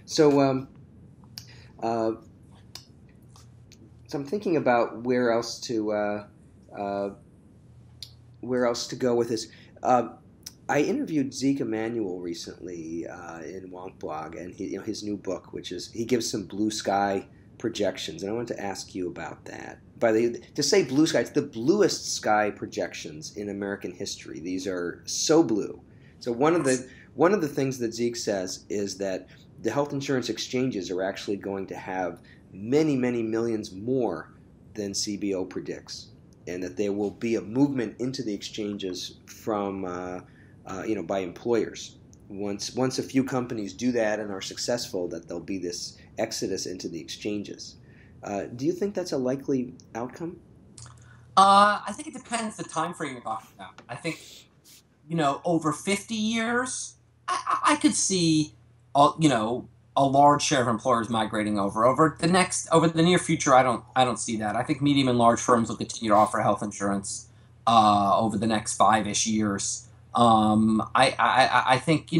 So I'm thinking about where else to go with this. I interviewed Zeke Emanuel recently in Wonk Blog, and his new book, which is he gives some blue sky projections, and I wanted to ask you about that. To say blue sky, it's the bluest sky projections in American history. These are so blue. So one of the things that Zeke says is that the health insurance exchanges are actually going to have many, many millions more than CBO predicts, and that there will be a movement into the exchanges from by employers. Once a few companies do that and are successful, that there'll be this exodus into the exchanges. Do you think that's a likely outcome? I think it depends the time frame you're talking about. I think, over 50 years, I could see, a large share of employers migrating over. Over the near future, I don't see that. I think medium and large firms will continue to offer health insurance over the next 5-ish years. I think,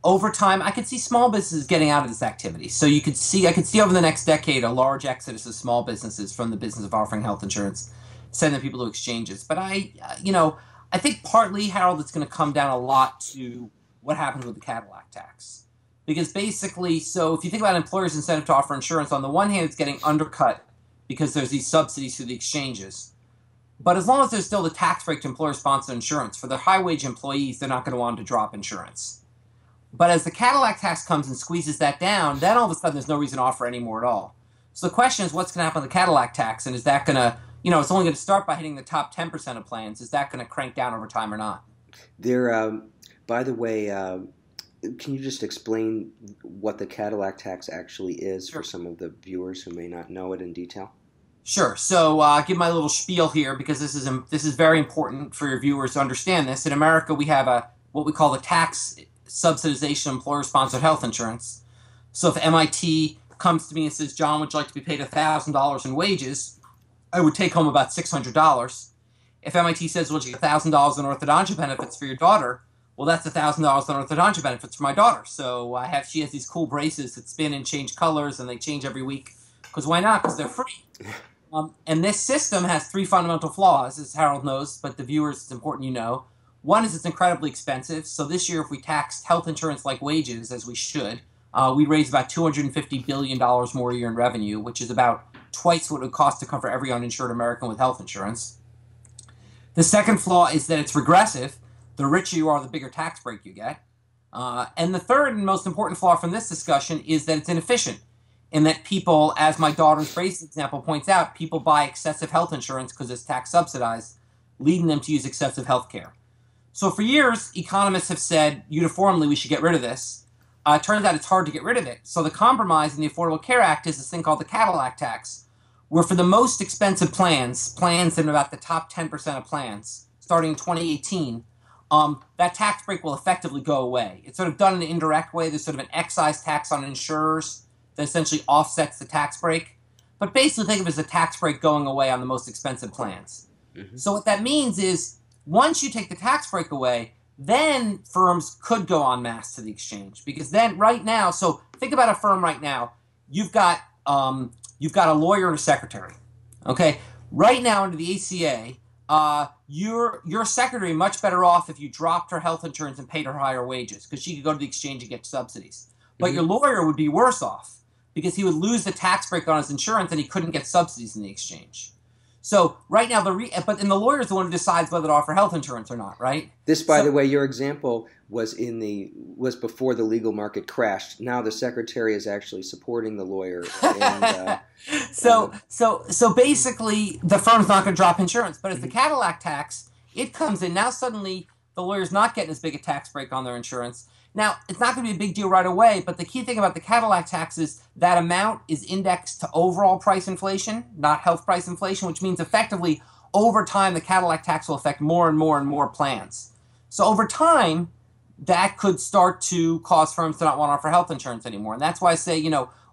over time, I could see small businesses getting out of this activity. So I could see over the next decade a large exodus of small businesses from the business of offering health insurance, sending people to exchanges. But I think partly, Harold, it's going to come down a lot to what happens with the Cadillac tax. Because basically, so if you think about employers' incentive to offer insurance, on the one hand, it's getting undercut because there's these subsidies through the exchanges. But as long as there's still the tax break to employer-sponsored insurance, for their high-wage employees, they're not going to want to drop insurance. But as the Cadillac tax comes and squeezes that down, then all of a sudden there's no reason to offer any more at all. So the question is, what's going to happen with the Cadillac tax? And is that going to, it's only going to start by hitting the top 10% of plans. Is that going to crank down over time or not? By the way, can you just explain what the Cadillac tax actually is for some of the viewers who may not know it in detail? Sure. So I'll give my little spiel here because this is very important for your viewers to understand this. In America, we have what we call the tax subsidization of employer-sponsored health insurance. So if MIT comes to me and says, John, would you like to be paid $1,000 in wages? I would take home about $600. If MIT says, well, you get $1,000 in orthodontia benefits for your daughter, well, that's $1,000 in orthodontia benefits for my daughter. So she has these cool braces that spin and change colors, and they change every week. Because why not? Because they're free. And this system has 3 fundamental flaws, as Harold knows, but the viewers, it's important you know. One is it's incredibly expensive. So this year, if we taxed health insurance like wages, as we should, we'd raise about $250 billion more a year in revenue, which is about twice what it would cost to cover every uninsured American with health insurance. The second flaw is that it's regressive. The richer you are, the bigger tax break you get. And the third and most important flaw from this discussion is that it's inefficient, in that people, as my daughter's brace example points out, people buy excessive health insurance because it's tax subsidized, leading them to use excessive health care. So for years, economists have said uniformly we should get rid of this. It turns out it's hard to get rid of it. So the compromise in the Affordable Care Act is this thing called the Cadillac tax, where for the most expensive plans in about the top 10% of plans, starting in 2018, that tax break will effectively go away. It's sort of done in an indirect way. There's sort of an excise tax on insurers that essentially offsets the tax break. But basically think of it as a tax break going away on the most expensive plans. Mm-hmm. So what that means is once you take the tax break away, then firms could go en masse to the exchange. Because then right now, so think about a firm right now. You've got a lawyer and a secretary. Okay? Right now under the ACA, your secretary much better off if you dropped her health insurance and paid her higher wages because she could go to the exchange and get subsidies. But mm-hmm. Your lawyer would be worse off because he would lose the tax break on his insurance and he couldn't get subsidies in the exchange. So right now, the lawyer is the one who decides whether to offer health insurance or not, right? This, by the way, your example was before the legal market crashed. Now the secretary is actually supporting the lawyer. And, So basically, the firm's not going to drop insurance. But as the Cadillac tax, it comes in. Now suddenly, the lawyer's not getting as big a tax break on their insurance. Now, it's not going to be a big deal right away, but the key thing about the Cadillac tax is that amount is indexed to overall price inflation, not health price inflation, which means effectively, over time, the Cadillac tax will affect more and more and more plans. So over time, that could start to cause firms to not want to offer health insurance anymore. And that's why I say,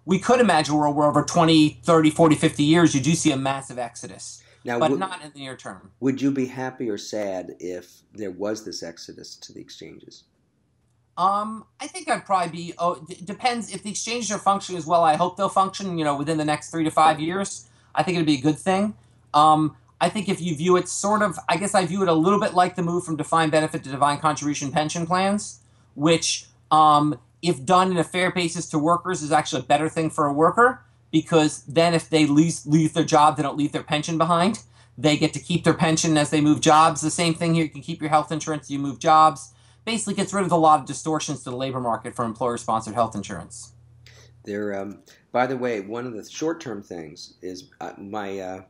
we could imagine a world where over 20, 30, 40, 50 years, you do see a massive exodus, now, but not in the near term. Would you be happy or sad if there was this exodus to the exchanges? I think I'd probably be. Oh, depends if the exchanges are functioning as well. I hope they'll function. Within the next 3 to 5 years. I think it'd be a good thing. I think if you view it sort of, I guess I view it a little bit like the move from defined benefit to defined contribution pension plans, which, if done in a fair basis to workers, is actually a better thing for a worker, because then if they leave their job, they don't leave their pension behind. They get to keep their pension as they move jobs. The same thing here. You can keep your health insurance as you move jobs. Basically gets rid of a lot of distortions to the labor market for employer-sponsored health insurance. By the way, one of the short-term things is my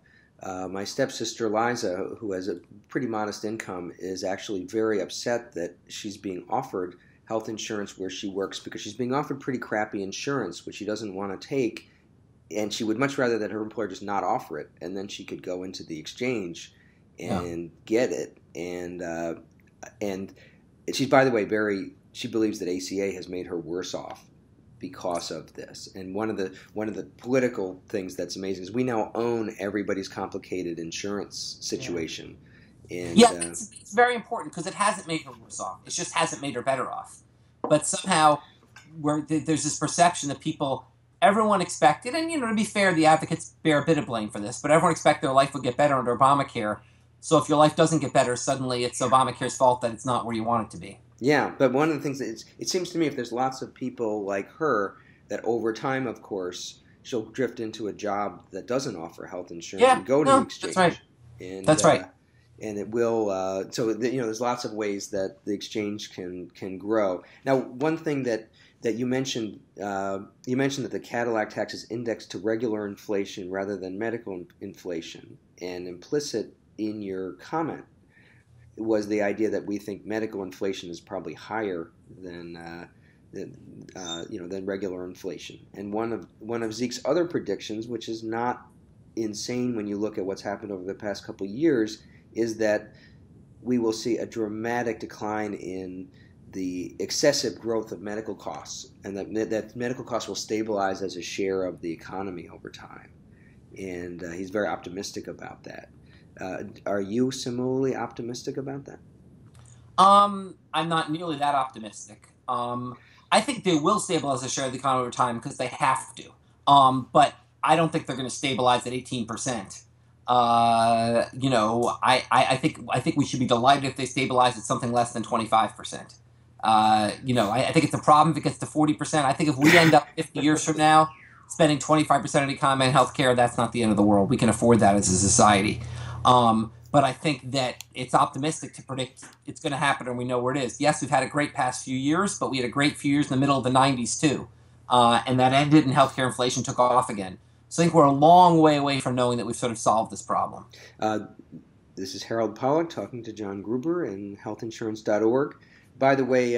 stepsister Liza, who has a pretty modest income, is actually very upset that she's being offered health insurance where she works, because she's being offered pretty crappy insurance, which she doesn't want to take, and she would much rather that her employer just not offer it, and then she could go into the exchange and get it. And she's, by the way, she believes that ACA has made her worse off because of this. And one of the political things that's amazing is we now own everybody's complicated insurance situation. And, it's very important, because it hasn't made her worse off. It just hasn't made her better off. But somehow there's this perception that everyone expected, and to be fair, the advocates bear a bit of blame for this, but everyone expected their life would get better under Obamacare. So if your life doesn't get better, suddenly it's Obamacare's fault that it's not where you want it to be. Yeah, but one of the things that it seems to me, if there's lots of people like her, that over time, of course, she'll drift into a job that doesn't offer health insurance and go to the exchange. That's right. And, that's right. And it will. There's lots of ways that the exchange can grow. Now, one thing that you mentioned that the Cadillac tax is indexed to regular inflation rather than medical inflation, and implicit in your comment was the idea that we think medical inflation is probably higher than regular inflation. And one of Zeke's other predictions, which is not insane when you look at what's happened over the past couple of years, is that we will see a dramatic decline in the excessive growth of medical costs, and that medical costs will stabilize as a share of the economy over time. And he's very optimistic about that. Are you similarly optimistic about that? I'm not nearly that optimistic. I think they will stabilize the share of the economy over time, because they have to. But I don't think they're going to stabilize at 18%. I think we should be delighted if they stabilize at something less than 25%. I think it's a problem if it gets to 40%. I think if we end up 50 years from now spending 25% of the economy on healthcare, that's not the end of the world. We can afford that as a society. But I think that it's optimistic to predict it's going to happen, and we know where it is. Yes, we've had a great past few years, but we had a great few years in the middle of the 90s too. And that ended, and healthcare inflation took off again. So I think we're a long way away from knowing that we've sort of solved this problem. This is Harold Pollack talking to John Gruber in healthinsurance.org. By the way,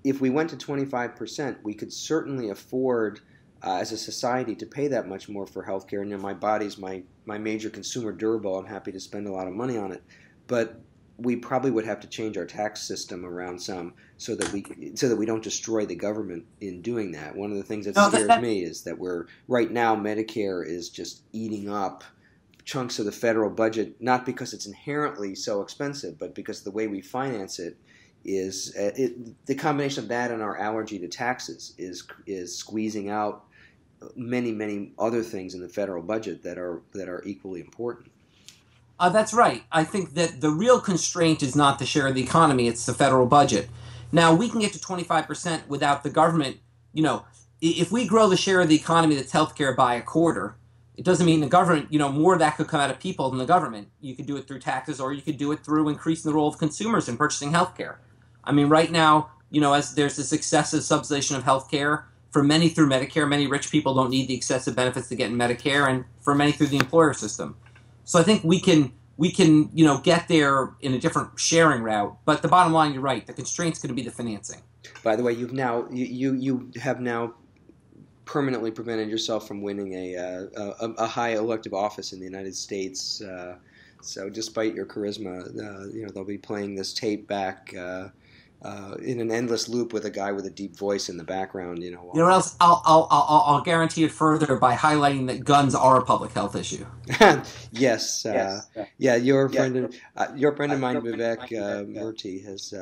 if we went to 25%, we could certainly afford, as a society, to pay that much more for healthcare. And my body's my major consumer durable. I'm happy to spend a lot of money on it. But we probably would have to change our tax system around some so that we don't destroy the government in doing that. One of the things that scares me is that right now Medicare is just eating up chunks of the federal budget, not because it's inherently so expensive, but because the way we finance it is the combination of that and our allergy to taxes is squeezing out many other things in the federal budget that are equally important. That's right. I think that the real constraint is not the share of the economy, it's the federal budget. Now, we can get to 25% without the government. If we grow the share of the economy that's healthcare by a quarter, it doesn't mean the government, more of that could come out of people than the government. You could do it through taxes, or you could do it through increasing the role of consumers in purchasing healthcare. I mean, right now, as there's this excessive subsidization of healthcare, for many through Medicare, many rich people don't need the excessive benefits they get in Medicare, and for many through the employer system. So I think we can get there in a different sharing route. But the bottom line, you're right. The constraint's going to be the financing. By the way, you have now permanently prevented yourself from winning a high elective office in the United States. So despite your charisma, they'll be playing this tape back in an endless loop with a guy with a deep voice in the background. Else I'll guarantee it further by highlighting that guns are a public health issue. Yes. Yeah. Your friend of mine, Vivek Murthy, has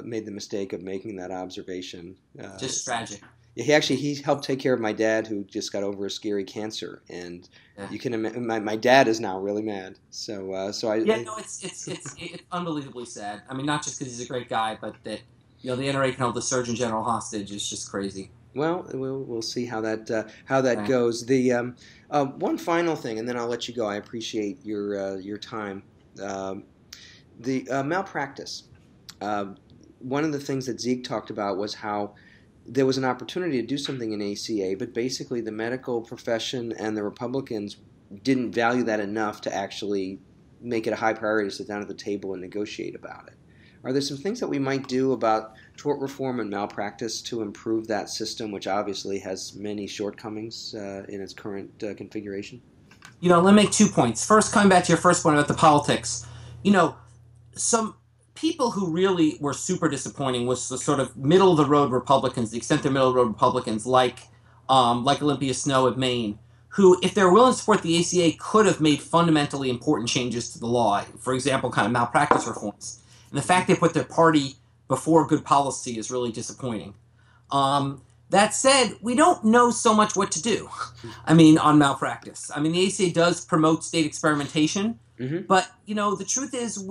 made the mistake of making that observation. Just tragic. He helped take care of my dad, who just got over a scary cancer, and Yeah. you can imagine my dad is now really mad. It's unbelievably sad. I mean, not just because he's a great guy, but that the NRA can hold the Surgeon General hostage is just crazy. Well, we'll see how that Right. goes. The one final thing, and then I'll let you go. I appreciate your time. The malpractice. One of the things that Zeke talked about was how there was an opportunity to do something in ACA, but basically the medical profession and the Republicans didn't value that enough to actually make it a high priority to sit down at the table and negotiate about it. Are there some things that we might do about tort reform and malpractice to improve that system, which obviously has many shortcomings in its current configuration? Let me make 2 points. First, coming back to your first point about the politics, some people who really were super disappointing was the sort of middle of the road Republicans, the extent they're middle of the road Republicans, like Olympia Snowe of Maine, who, if they're willing to support the ACA, could have made fundamentally important changes to the law. For example, kind of malpractice reforms. And the fact they put their party before good policy is really disappointing. That said, we don't know so much what to do. I mean, on malpractice. I mean, the ACA does promote state experimentation. Mm-hmm. But, the truth is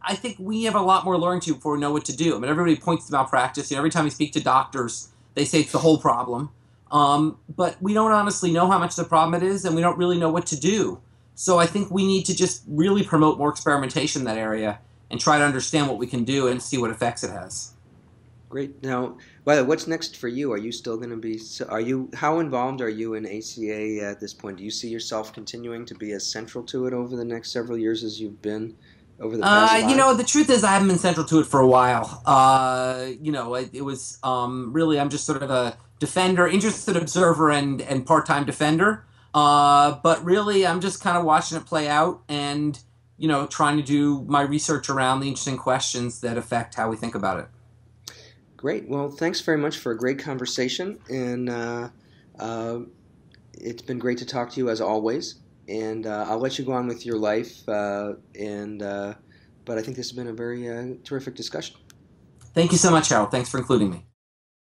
I think we have a lot more learning to before we know what to do. I mean, everybody points to malpractice. Every time we speak to doctors, they say it's the whole problem. But we don't honestly know how much the problem it is, and we don't really know what to do. So I think we need to just really promote more experimentation in that area and try to understand what we can do and see what effects it has. Great. Now, by the way, what's next for you? Are you still going to be? How involved are you in ACA at this point? Do you see yourself continuing to be as central to it over the next several years as you've been over the past 5? The truth is I haven't been central to it for a while. It was really I'm just sort of a defender, interested observer, and part-time defender. But really, I'm just kind of watching it play out and trying to do my research around the interesting questions that affect how we think about it. Great. Well, thanks very much for a great conversation, and it's been great to talk to you as always. And I'll let you go on with your life, but I think this has been a very terrific discussion. Thank you so much, Harold. Thanks for including me.